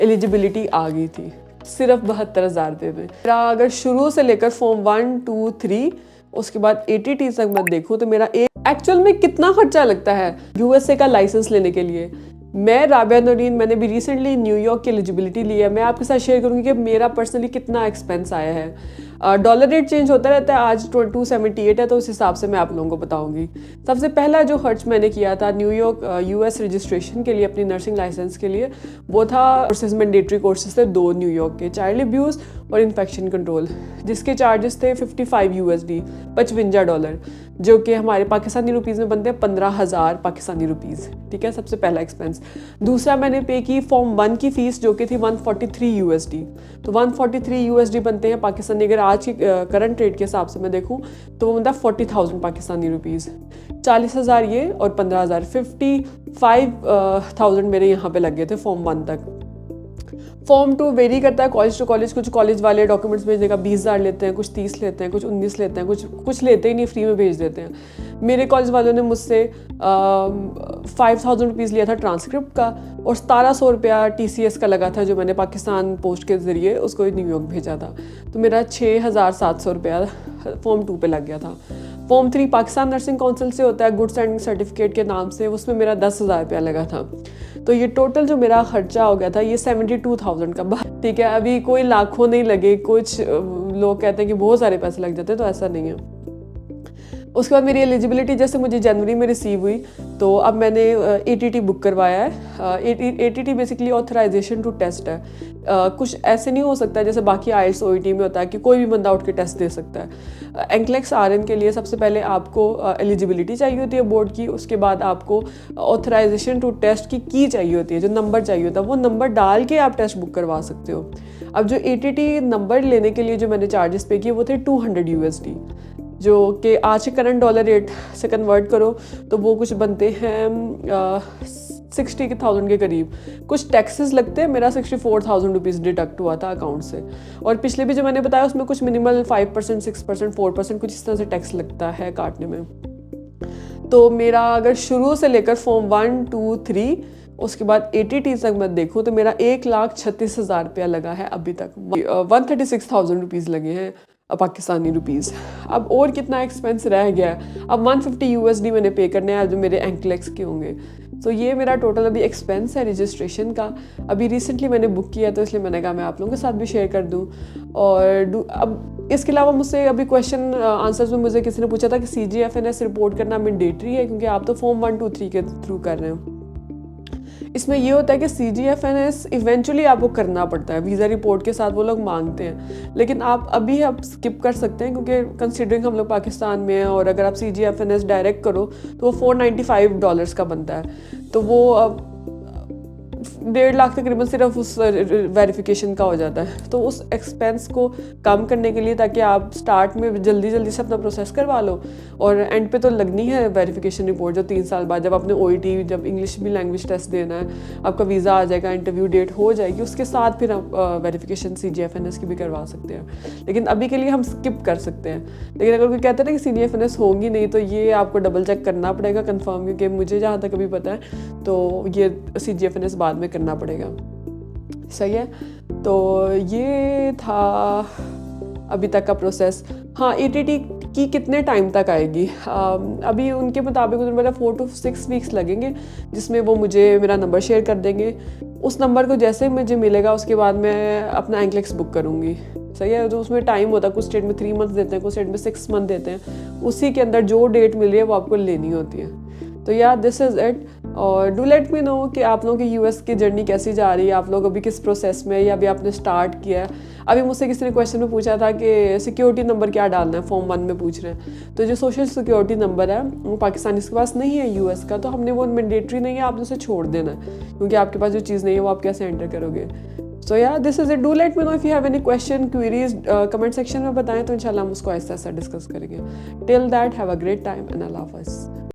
Eligibility आ गई थी सिर्फ 72,000 रुपये में। मेरा अगर शुरू से लेकर फॉर्म 1, 2, 3 उसके बाद ATT तक मैं देखूँ तो मेरा एक्चुअल में कितना खर्चा लगता है USA का लाइसेंस लेने के लिए। मैं राबिया नौरीन, मैंने भी रिसेंटली न्यूयॉर्क की एलिजिबिलिटी ली है। मैं आपके साथ शेयर करूँगी कि मेरा पर्सनली कितना एक्सपेंस आया है। डॉलर रेट चेंज होता रहता है, आज 278 है तो उस हिसाब से मैं आप लोगों को बताऊंगी। सबसे पहला जो खर्च मैंने किया था न्यूयॉर्क US रजिस्ट्रेशन के लिए, अपनी नर्सिंग लाइसेंस के लिए, वो था कोर्सेज, मैंडेटरी कोर्सेज थे 2 न्यूयॉर्क के, चाइल्ड अब्यूज़ और इन्फेक्शन कंट्रोल, जिसके चार्जेस थे $55 $55, जो कि हमारे पाकिस्तानी रुपीज़ में बनते हैं 15,000 पाकिस्तानी रुपीज़। ठीक है, सबसे पहला एक्सपेंस। दूसरा मैंने पे की फॉर्म 1 की फ़ीस, जो कि थी $143। तो $143 बनते हैं पाकिस्तानी, अगर आज की करंट रेट के हिसाब से मैं देखूं तो वो बनता है 40,000 पाकिस्तानी रुपीज़। 40,000 ये और 15,000, 55,000 मेरे यहाँ पे लग गए थे फॉर्म 1 तक। फॉर्म 2 वेरी करता है कॉलेज टू कॉलेज। कुछ कॉलेज वाले डॉक्यूमेंट्स भेजने का 20,000 लेते हैं, कुछ 30 लेते हैं, कुछ 19 लेते हैं, कुछ लेते ही नहीं, फ्री में भेज देते हैं। मेरे कॉलेज वालों ने मुझसे 5,000 रुपीज़ लिया था ट्रांसक्रिप्ट का, और 1,700 रुपया TCS का लगा था, जो मैंने पाकिस्तान पोस्ट के ज़रिए उसको न्यूयॉर्क भेजा था। तो मेरा 6,700 रुपया फॉर्म 2 पे लग गया था। फॉर्म 3 पाकिस्तान नर्सिंग काउंसिल से होता है, गुड स्टैंडिंग सर्टिफिकेट के नाम से, उसमें मेरा 10,000 रुपया लगा था। तो ये टोटल जो मेरा खर्चा हो गया था ये 72,000 का। ठीक है, अभी कोई लाखों नहीं लगे, कुछ लोग कहते हैं कि बहुत सारे पैसे लग जाते हैं, तो ऐसा नहीं है। उसके बाद मेरी एलिजिबिलिटी जैसे मुझे जनवरी में रिसीव हुई, तो अब मैंने ATT बुक करवाया है। ATT basically authorization to test है। कुछ ऐसे नहीं हो सकता जैसे बाकी IELTS OET में होता है कि कोई भी बंदा उठ के टेस्ट दे सकता है। NCLEX RN के लिए सबसे पहले आपको एलिजिबिलिटी चाहिए होती है बोर्ड की, उसके बाद आपको ऑथराइजेशन टू टेस्ट की चाहिए होती है, जो नंबर चाहिए होता है, वो नंबर डाल के आप टेस्ट बुक करवा सकते हो। अब जो ATT नंबर लेने के लिए जो मैंने चार्जेस पे किए वो थे $200, जो कि आज के करंट डॉलर रेट से कन्वर्ट करो तो वो कुछ बनते हैं 60,000 के करीब। कुछ टैक्सेस लगते हैं, मेरा 64,000 रुपीज़ डिडक्ट हुआ था अकाउंट से। और पिछले भी जो मैंने बताया उसमें कुछ मिनिमल 5%, 6%, 4% कुछ इस तरह से टैक्स लगता है काटने में। तो मेरा अगर शुरू से लेकर फॉर्म 1, 2, 3 उसके बाद ATT तक मैं देखूँ तो मेरा 1,36,000 रुपया लगा है अभी तक। 136,000 रुपीज़ लगे हैं पाकिस्तानी रुपीज़। अब और कितना एक्सपेंस रह गया है, अब $150 मैंने पे करने हैं जो मेरे NCLEX के होंगे। तो ये मेरा टोटल अभी एक्सपेंस है रजिस्ट्रेशन का। अभी रिसेंटली मैंने बुक किया तो इसलिए मैंने कहा मैं आप लोगों के साथ भी शेयर कर दूं। और अब इसके अलावा मुझसे अभी क्वेश्चन आंसर्स में मुझे किसी ने पूछा था कि CGFNS रिपोर्ट करना मैंडेटरी है, क्योंकि आप तो फॉर्म 1, 2, 3 के थ्रू कर रहे हो। इसमें ये होता है कि CGFNS इवेंचुअली आपको करना पड़ता है, वीज़ा रिपोर्ट के साथ वो लोग मांगते हैं, लेकिन आप अभी आप स्किप कर सकते हैं, क्योंकि कंसिडरिंग हम लोग पाकिस्तान में हैं, और अगर आप CGFNS डायरेक्ट करो तो वो $495 का बनता है। तो वो 1.5 लाख तकरीबन सिर्फ उस वेरिफिकेशन का हो जाता है। तो उस एक्सपेंस को कम करने के लिए, ताकि आप स्टार्ट में जल्दी से अपना प्रोसेस करवा लो, और एंड पे तो लगनी है वेरिफिकेशन रिपोर्ट, जो 3 साल बाद जब आपने OET, जब इंग्लिश भी लैंग्वेज टेस्ट देना है, आपका वीज़ा आ जाएगा, इंटरव्यू डेट हो जाएगी, उसके साथ फिर आप वेरिफिकेशन CGFNS की भी करवा सकते हैं। लेकिन अभी के लिए हम स्किप कर सकते हैं। लेकिन अगर कोई कहता है ना कि CGFNS होंगी नहीं, तो ये आपको डबल चेक करना पड़ेगा कन्फर्म, क्योंकि मुझे जहाँ तक अभी पता है तो ये CGFNS बाद में करना पड़ेगा। सही है, तो ये था अभी तक का प्रोसेस। हाँ, ATT की कितने टाइम तक आएगी, अभी उनके मुताबिक मेरा 4 to 6 वीक्स लगेंगे, जिसमें वो मुझे मेरा नंबर शेयर कर देंगे। उस नंबर को जैसे मुझे मिलेगा उसके बाद मैं अपना NCLEX बुक करूँगी। सही है, तो उसमें टाइम होता है, कुछ स्टेट में 3 मंथ देते हैं, कुछ स्टेट में 6 मंथ देते हैं। उसी के अंदर जो डेट मिल रही है वो आपको लेनी होती है। तो यार दिस इज़ इट। और डू लेट मी नो कि आप लोगों की US की जर्नी कैसी जा रही है, आप लोग अभी किस प्रोसेस में, या अभी आपने स्टार्ट किया है। अभी मुझसे किसी ने क्वेश्चन में पूछा था कि सिक्योरिटी नंबर क्या डालना है, फॉर्म 1 में पूछ रहे हैं। तो जो सोशल सिक्योरिटी नंबर है वो पाकिस्तानी के पास नहीं है US का, तो हमने वो मैंडेटरी नहीं है, आपने उसे छोड़ देना है, क्योंकि आपके पास जो चीज़ नहीं है वो आप कैसे एंटर करोगे। सो या this is it. Do let me know if you have any question, queries, comment section में बताएं, तो इंशाल्लाह हम उसको आहिस्ता आहिस्ता डिस्कस करेंगे। Till that have a great time and अल्लाह हाफ़िज़।